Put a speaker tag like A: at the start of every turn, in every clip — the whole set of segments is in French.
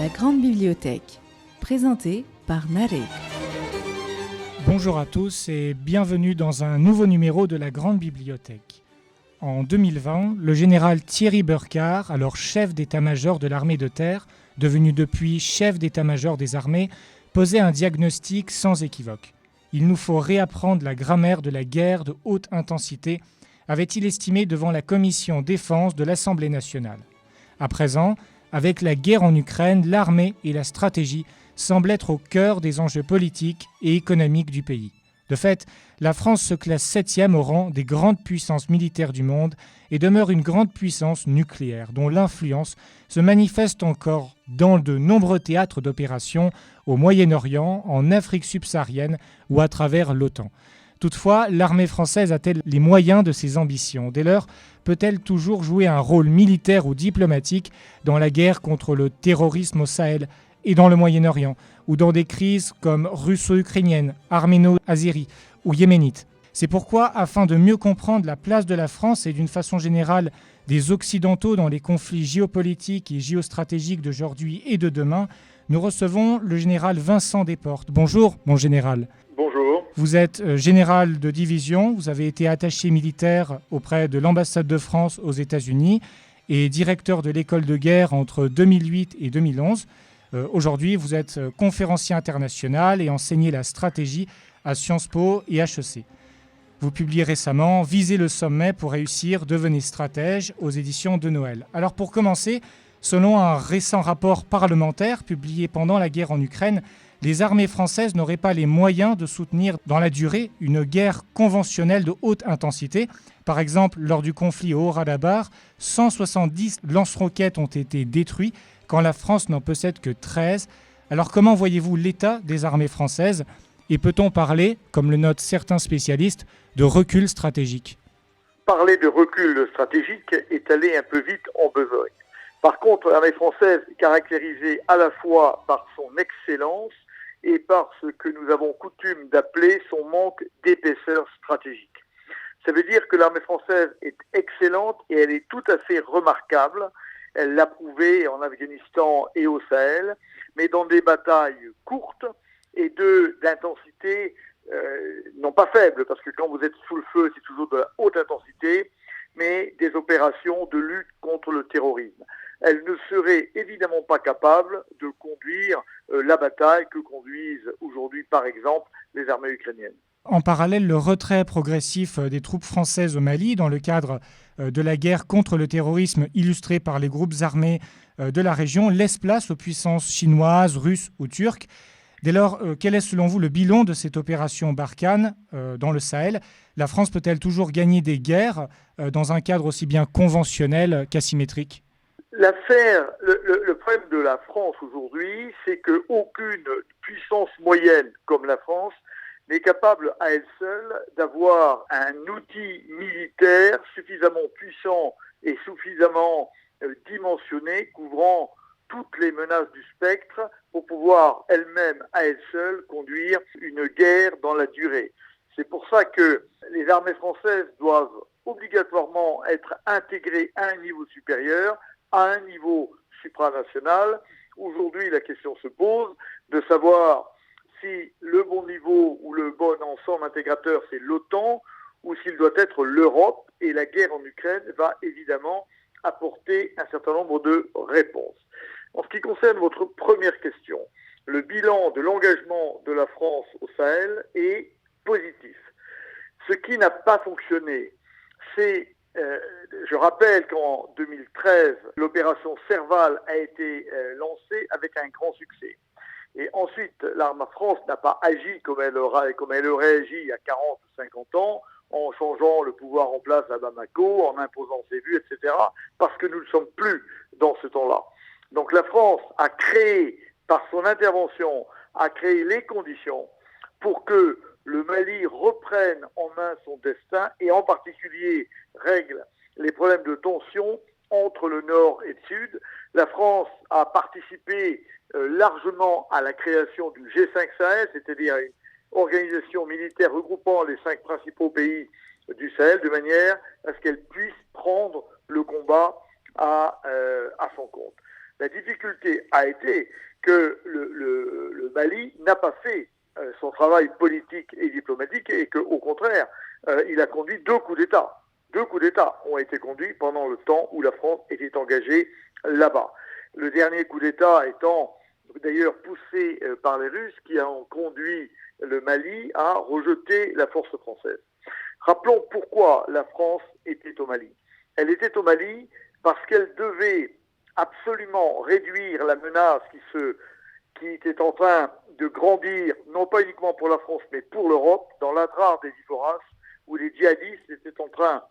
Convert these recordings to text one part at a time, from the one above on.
A: La Grande Bibliothèque, présentée par Narek.
B: Bonjour à tous et bienvenue dans un nouveau numéro de la Grande Bibliothèque. En 2020, le général Thierry Burkhart, alors chef d'état-major de l'armée de terre, devenu depuis chef d'état-major des armées, posait un diagnostic sans équivoque. Il nous faut réapprendre la grammaire de la guerre de haute intensité, avait-il estimé devant la commission défense de l'Assemblée nationale. À présent, avec la guerre en Ukraine, l'armée et la stratégie semblent être au cœur des enjeux politiques et économiques du pays. De fait, la France se classe 7e au rang des grandes puissances militaires du monde et demeure une grande puissance nucléaire dont l'influence se manifeste encore dans de nombreux théâtres d'opérations au Moyen-Orient, en Afrique subsaharienne ou à travers l'OTAN. Toutefois, l'armée française a-t-elle les moyens de ses ambitions ? Dès lors, peut-elle toujours jouer un rôle militaire ou diplomatique dans la guerre contre le terrorisme au Sahel et dans le Moyen-Orient, ou dans des crises comme russo-ukrainienne, arméno-azérie ou yéménite ? C'est pourquoi, afin de mieux comprendre la place de la France et d'une façon générale des Occidentaux dans les conflits géopolitiques et géostratégiques d'aujourd'hui et de demain, nous recevons le général Vincent Desportes. Bonjour, mon général.
C: Bonjour.
B: Vous êtes général de division, vous avez été attaché militaire auprès de l'ambassade de France aux États-Unis et directeur de l'école de guerre entre 2008 et 2011. Aujourd'hui, vous êtes conférencier international et enseignez la stratégie à Sciences Po et HEC. Vous publiez récemment « Visez le sommet pour réussir, devenez stratège » aux éditions de Noël. Alors pour commencer, selon un récent rapport parlementaire publié pendant la guerre en Ukraine, les armées françaises n'auraient pas les moyens de soutenir dans la durée une guerre conventionnelle de haute intensité. Par exemple, lors du conflit au Haut-Karabakh, 170 lance-roquettes ont été détruits quand la France n'en possède que 13. Alors comment voyez-vous l'état des armées françaises ? Et peut-on parler, comme le notent certains spécialistes, de recul stratégique ?
C: Parler de recul stratégique est aller un peu vite en besogne. Par contre, l'armée française est caractérisée à la fois par son excellence et par ce que nous avons coutume d'appeler son manque d'épaisseur stratégique. Ça veut dire que l'armée française est excellente et elle est tout à fait remarquable. Elle l'a prouvé en Afghanistan et au Sahel, mais dans des batailles courtes et d'intensité non pas faible, parce que quand vous êtes sous le feu, c'est toujours de la haute intensité, mais des opérations de lutte contre le terrorisme. Elle ne serait évidemment pas capable de conduire la bataille que conduisent aujourd'hui, par exemple, les armées ukrainiennes.
B: En parallèle, le retrait progressif des troupes françaises au Mali, dans le cadre de la guerre contre le terrorisme illustrée par les groupes armés de la région, laisse place aux puissances chinoises, russes ou turques. Dès lors, quel est selon vous le bilan de cette opération Barkhane dans le Sahel ? La France peut-elle toujours gagner des guerres dans un cadre aussi bien conventionnel qu'asymétrique ?
C: Le problème de la France aujourd'hui, c'est qu'aucune puissance moyenne comme la France n'est capable à elle seule d'avoir un outil militaire suffisamment puissant et suffisamment dimensionné, couvrant toutes les menaces du spectre pour pouvoir elle-même, à elle seule, conduire une guerre dans la durée. C'est pour ça que les armées françaises doivent obligatoirement être intégrées à un niveau supérieur, à un niveau supranational. Aujourd'hui, la question se pose de savoir si le bon niveau ou le bon ensemble intégrateur, c'est l'OTAN, ou s'il doit être l'Europe. Et la guerre en Ukraine va évidemment apporter un certain nombre de réponses. En ce qui concerne votre première question, le bilan de l'engagement de la France au Sahel est positif. Ce qui n'a pas fonctionné, c'est, je rappelle qu'en 2013, l'opération Serval a été lancée avec un grand succès. Et ensuite, l'armée France n'a pas agi comme elle aurait agi il y a 40 ou 50 ans, en changeant le pouvoir en place à Bamako, en imposant ses vues, etc., parce que nous ne sommes plus dans ce temps-là. Donc la France a créé, par son intervention, a créé les conditions pour que le Mali reprenne en main son destin et en particulier règle les problèmes de tension entre le Nord et le Sud. La France a participé largement à la création du G5 Sahel, c'est-à-dire une organisation militaire regroupant les 5 principaux pays du Sahel, de manière à ce qu'elle puisse prendre le combat à son compte. La difficulté a été que le Mali n'a pas fait son travail politique et diplomatique et qu'au contraire, il a conduit 2 coups d'État. 2 coups d'État ont été conduits pendant le temps où la France était engagée là-bas. Le dernier coup d'État étant d'ailleurs poussé par les Russes qui ont conduit le Mali à rejeter la force française. Rappelons pourquoi la France était au Mali. Elle était au Mali parce qu'elle devait absolument réduire la menace qui était en train de grandir, non pas uniquement pour la France, mais pour l'Europe, dans l'adrar des Iforas, où les djihadistes étaient en train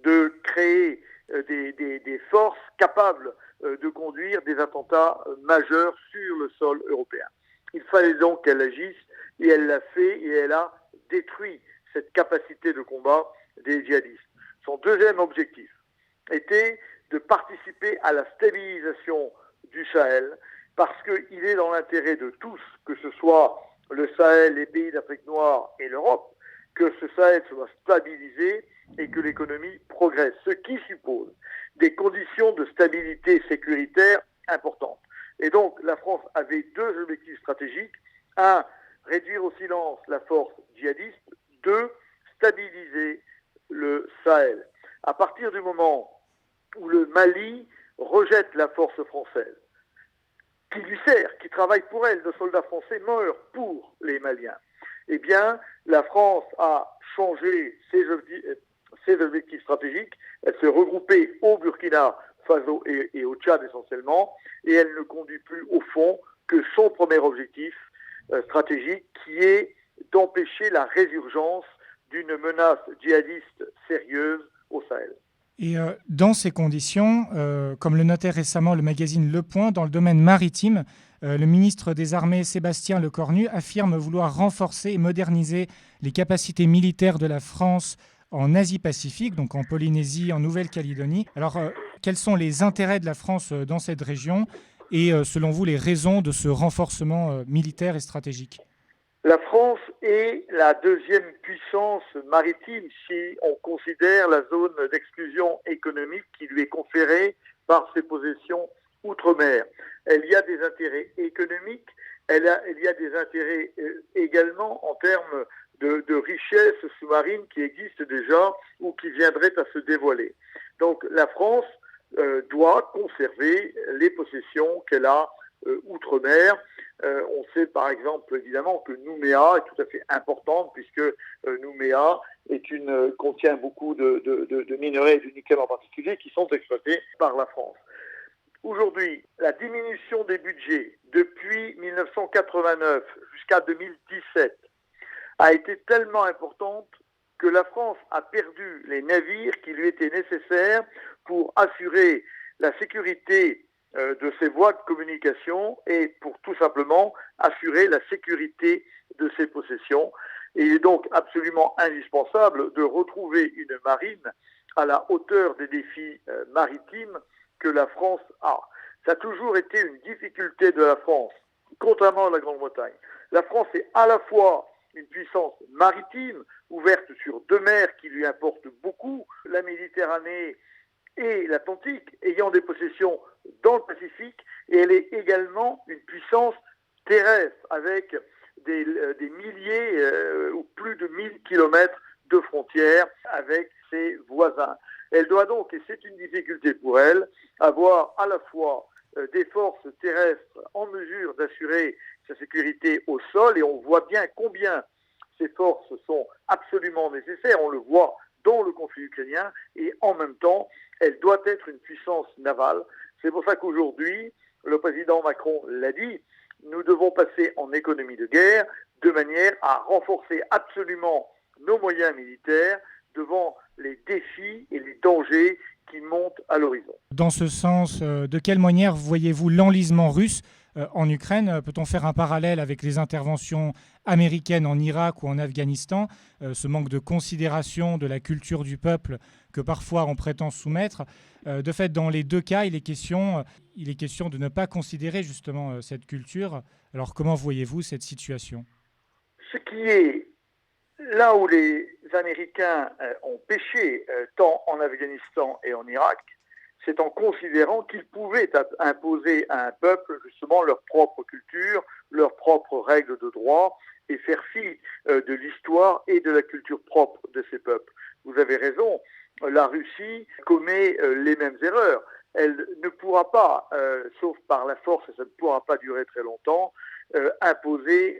C: de créer des forces capables de conduire des attentats majeurs sur le sol européen. Il fallait donc qu'elle agisse, et elle l'a fait, et elle a détruit cette capacité de combat des djihadistes. Son deuxième objectif était de participer à la stabilisation du Sahel, parce qu'il est dans l'intérêt de tous, que ce soit le Sahel, les pays d'Afrique noire et l'Europe, que ce Sahel soit stabilisé et que l'économie progresse, ce qui suppose des conditions de stabilité sécuritaire importantes. Et donc, la France avait 2 objectifs stratégiques. 1, réduire au silence la force djihadiste. 2, stabiliser le Sahel. À partir du moment où le Mali rejette la force française, qui lui sert, qui travaille pour elle, de soldats français meurent pour les Maliens, eh bien, la France a changé ses objectifs stratégiques. Elle s'est regroupée au Burkina Faso et au Tchad essentiellement, et elle ne conduit plus au fond que son premier objectif stratégique, qui est d'empêcher la résurgence d'une menace djihadiste sérieuse au Sahel.
B: Et dans ces conditions, comme le notait récemment le magazine Le Point, dans le domaine maritime, le ministre des Armées Sébastien Lecornu affirme vouloir renforcer et moderniser les capacités militaires de la France en Asie-Pacifique, donc en Polynésie, en Nouvelle-Calédonie. Alors, quels sont les intérêts de la France dans cette région et, selon vous, les raisons de ce renforcement militaire et stratégique ?
C: La France est la 2e puissance maritime si on considère la zone d'exclusion économique qui lui est conférée par ses possessions outre-mer. Elle y a des intérêts économiques, il y a des intérêts également en termes de richesses sous-marines qui existent déjà ou qui viendraient à se dévoiler. Donc la France doit conserver les possessions qu'elle a outre-mer. On sait par exemple évidemment que Nouméa est tout à fait importante puisque Nouméa contient beaucoup de minerais et du nickel en particulier qui sont exploités par la France. Aujourd'hui, la diminution des budgets depuis 1989 jusqu'à 2017 a été tellement importante que la France a perdu les navires qui lui étaient nécessaires pour assurer la sécurité de ses voies de communication et pour tout simplement assurer la sécurité de ses possessions. Et il est donc absolument indispensable de retrouver une marine à la hauteur des défis maritimes que la France a. Ça a toujours été une difficulté de la France, contrairement à la Grande-Bretagne. La France est à la fois une puissance maritime, ouverte sur 2 mers qui lui importent beaucoup, la Méditerranée et l'Atlantique, ayant des possessions dans le Pacifique, et elle est également une puissance terrestre, avec des milliers ou plus de 1000 kilomètres de frontières avec ses voisins. Elle doit donc, et c'est une difficulté pour elle, avoir à la fois des forces terrestres en mesure d'assurer sa sécurité au sol, et on voit bien combien ces forces sont absolument nécessaires, on le voit dans le conflit ukrainien, et en même temps, elle doit être une puissance navale. C'est pour ça qu'aujourd'hui, le président Macron l'a dit, nous devons passer en économie de guerre de manière à renforcer absolument nos moyens militaires devant les défis et les dangers qui montent à l'horizon.
B: Dans ce sens, de quelle manière voyez-vous l'enlisement russe en Ukraine? Peut-on faire un parallèle avec les interventions américaines en Irak ou en Afghanistan, ce manque de considération de la culture du peuple que parfois on prétend soumettre? De fait, dans les 2 cas, il est question de ne pas considérer justement cette culture. Alors comment voyez-vous cette situation?
C: Ce qui est là où les Américains ont péché, tant en Afghanistan et en Irak, c'est en considérant qu'ils pouvaient imposer à un peuple justement leur propre culture, leurs propres règles de droit et faire fi de l'histoire et de la culture propre de ces peuples. Vous avez raison, la Russie commet les mêmes erreurs. Elle ne pourra pas, sauf par la force, et ça ne pourra pas durer très longtemps, imposer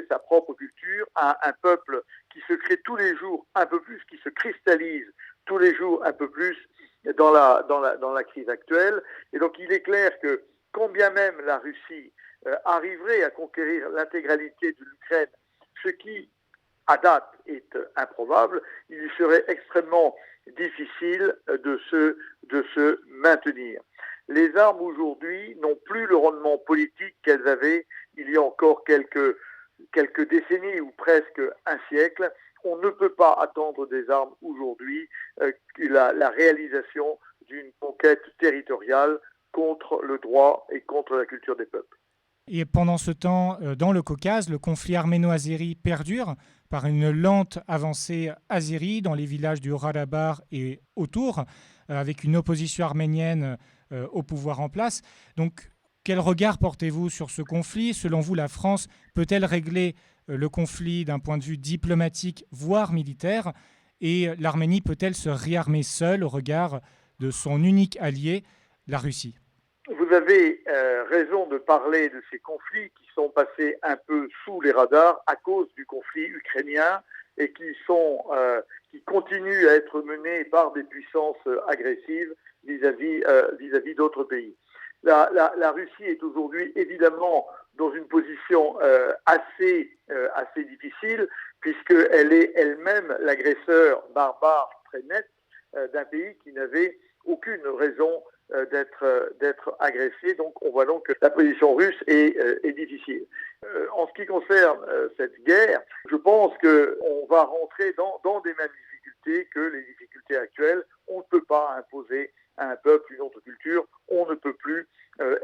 C: sa propre culture à un peuple qui se crée tous les jours un peu plus, qui se cristallise tous les jours un peu plus dans la crise actuelle. Et donc il est clair que quand bien même la Russie arriverait à conquérir l'intégralité de l'Ukraine, ce qui à date est improbable, il lui serait extrêmement difficile de se maintenir. Les armes aujourd'hui n'ont plus le rendement politique qu'elles avaient il y a encore quelques décennies ou presque un siècle. On ne peut pas attendre des armes aujourd'hui la réalisation d'une conquête territoriale contre le droit et contre la culture des peuples.
B: Et pendant ce temps, dans le Caucase, le conflit arméno-azéri perdure par une lente avancée azérie dans les villages du Haut-Karabakh et autour, avec une opposition arménienne au pouvoir en place. Donc, quel regard portez-vous sur ce conflit ? Selon vous, la France peut-elle régler le conflit d'un point de vue diplomatique, voire militaire ? Et l'Arménie peut-elle se réarmer seule au regard de son unique allié, la Russie ?
C: Vous avez raison de parler de ces conflits qui sont passés un peu sous les radars à cause du conflit ukrainien et qui continuent à être menés par des puissances agressives vis-à-vis d'autres pays. La Russie est aujourd'hui évidemment dans une position assez difficile puisqu'elle est elle-même l'agresseur barbare très net d'un pays qui n'avait aucune raison d'être agressé. Donc on voit donc que la position russe est difficile. En ce qui concerne cette guerre, je pense qu'on va rentrer dans des mêmes difficultés que les difficultés actuelles. On ne peut pas imposer à un peuple une autre culture, on ne peut plus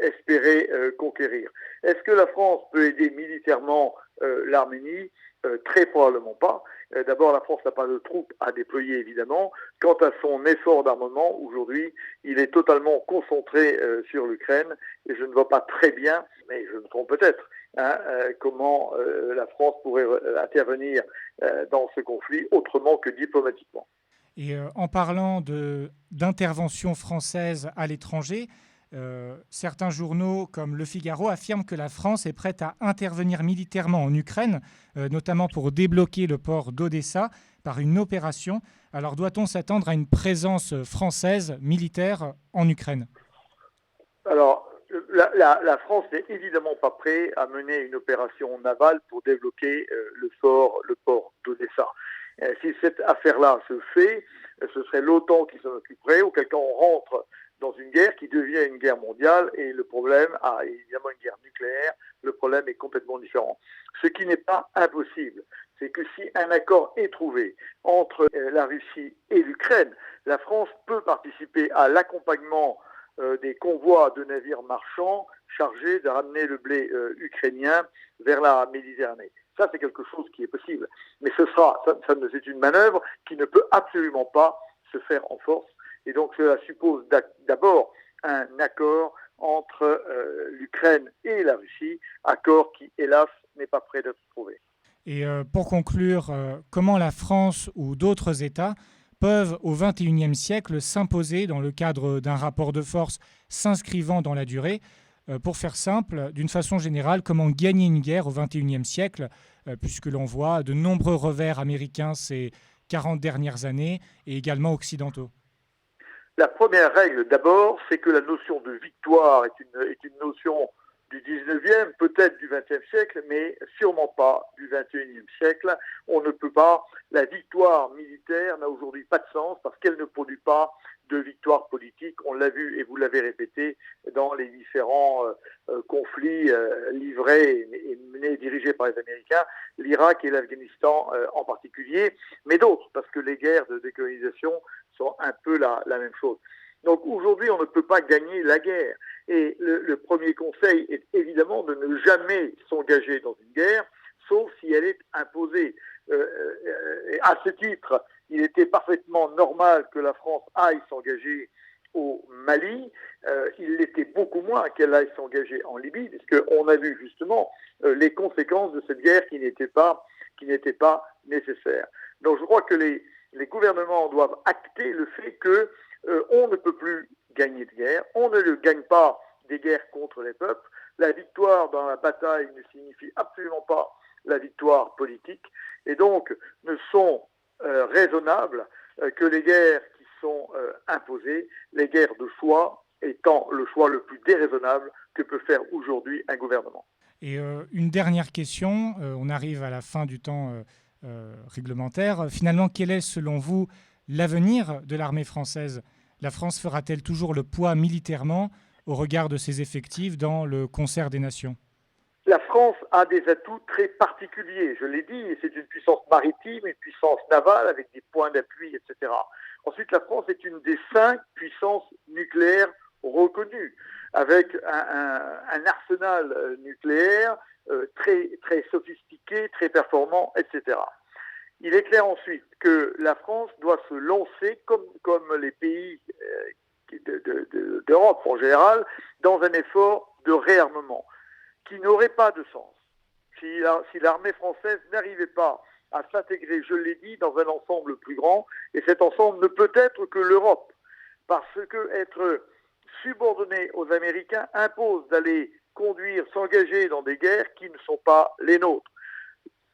C: espérer conquérir. Est-ce que la France peut aider militairement l'Arménie ? Très probablement pas. D'abord, la France n'a pas de troupes à déployer, évidemment. Quant à son effort d'armement, aujourd'hui, il est totalement concentré sur l'Ukraine et je ne vois pas très bien, mais je me trompe peut-être, comment la France pourrait intervenir dans ce conflit autrement que diplomatiquement.
B: Et en parlant d'intervention française à l'étranger, certains journaux comme Le Figaro affirment que la France est prête à intervenir militairement en Ukraine, notamment pour débloquer le port d'Odessa par une opération. Alors doit-on s'attendre à une présence française militaire en Ukraine ?
C: Alors, la France n'est évidemment pas prête à mener une opération navale pour débloquer le port d'Odessa. Si cette affaire-là se fait, ce serait l'OTAN qui s'en occuperait, auquel cas on rentre dans une guerre qui devient une guerre mondiale et le problème, évidemment une guerre nucléaire, le problème est complètement différent. Ce qui n'est pas impossible, c'est que si un accord est trouvé entre la Russie et l'Ukraine, la France peut participer à l'accompagnement des convois de navires marchands chargés de ramener le blé ukrainien vers la Méditerranée. Ça, c'est quelque chose qui est possible. Mais c'est une manœuvre qui ne peut absolument pas se faire en force. Et donc, cela suppose d'abord un accord entre l'Ukraine et la Russie, accord qui, hélas, n'est pas prêt d'être trouvé.
B: Et pour conclure, comment la France ou d'autres États peuvent, au XXIe siècle, s'imposer dans le cadre d'un rapport de force s'inscrivant dans la durée ? Pour faire simple, d'une façon générale, comment gagner une guerre au XXIe siècle, puisque l'on voit de nombreux revers américains ces 40 dernières années et également occidentaux.
C: La première règle, d'abord, c'est que la notion de victoire est une notion du 19e, peut-être du 20e siècle, mais sûrement pas du 21e siècle. On ne peut pas. La victoire militaire n'a aujourd'hui pas de sens parce qu'elle ne produit pas de victoire politique. On l'a vu et vous l'avez répété dans les différents conflits livrés et menés et dirigés par les Américains, l'Irak et l'Afghanistan en particulier, mais d'autres, parce que les guerres de décolonisation sont un peu la même chose. Donc aujourd'hui, on ne peut pas gagner la guerre. Et le premier conseil est évidemment de ne jamais s'engager dans une guerre, sauf si elle est imposée. À ce titre, il était parfaitement normal que la France aille s'engager au Mali, il l'était beaucoup moins qu'elle aille s'engager en Libye, puisqu'on a vu justement les conséquences de cette guerre qui n'était pas nécessaire. Donc je crois que les gouvernements doivent acter le fait que on ne peut plus gagner de guerre, on ne gagne pas des guerres contre les peuples. La victoire dans la bataille ne signifie absolument pas la victoire politique, et donc ne sont raisonnables que les guerres qui sont imposées, les guerres de choix étant le choix le plus déraisonnable que peut faire aujourd'hui un gouvernement.
B: Et une dernière question, on arrive à la fin du temps réglementaire. Finalement, quel est selon vous l'avenir de l'armée française ? La France fera-t-elle toujours le poids militairement au regard de ses effectifs dans le concert des nations ?
C: La France a des atouts très particuliers, je l'ai dit, c'est une puissance maritime, une puissance navale avec des points d'appui, etc. Ensuite, la France est une des 5 puissances nucléaires reconnues, avec un arsenal nucléaire très, très sophistiqué, très performant, etc. Il est clair ensuite que la France doit se lancer, comme les pays d'Europe en général, dans un effort de réarmement qui n'aurait pas de sens si l'armée française n'arrivait pas à s'intégrer, je l'ai dit, dans un ensemble plus grand, et cet ensemble ne peut être que l'Europe, parce que être subordonné aux Américains impose d'aller conduire, s'engager dans des guerres qui ne sont pas les nôtres.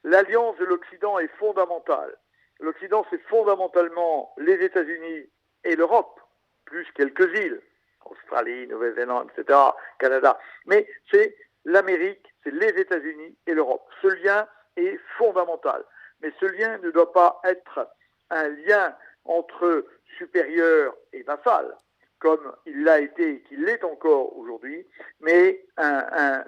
C: L'alliance de l'Occident est fondamentale. L'Occident, c'est fondamentalement les États-Unis et l'Europe, plus quelques îles, Australie, Nouvelle-Zélande, etc., Canada, mais c'est l'Amérique, c'est les États-Unis et l'Europe. Ce lien est fondamental. Mais ce lien ne doit pas être un lien entre supérieur et vassal, comme il l'a été et qu'il l'est encore aujourd'hui, mais un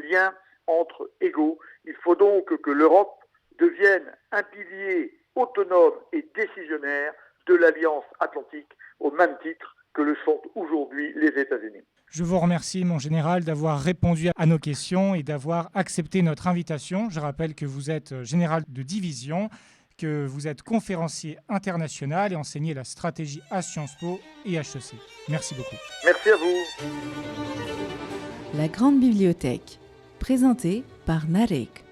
C: lien entre égaux. Il faut donc que l'Europe devienne un pilier autonome et décisionnaire de l'Alliance Atlantique, au même titre que le sont aujourd'hui les États-Unis.
B: Je vous remercie, mon général, d'avoir répondu à nos questions et d'avoir accepté notre invitation. Je rappelle que vous êtes général de division, que vous êtes conférencier international et enseignez la stratégie à Sciences Po et HEC. Merci beaucoup.
C: Merci à vous.
A: La Grande Bibliothèque, présentée par Narek.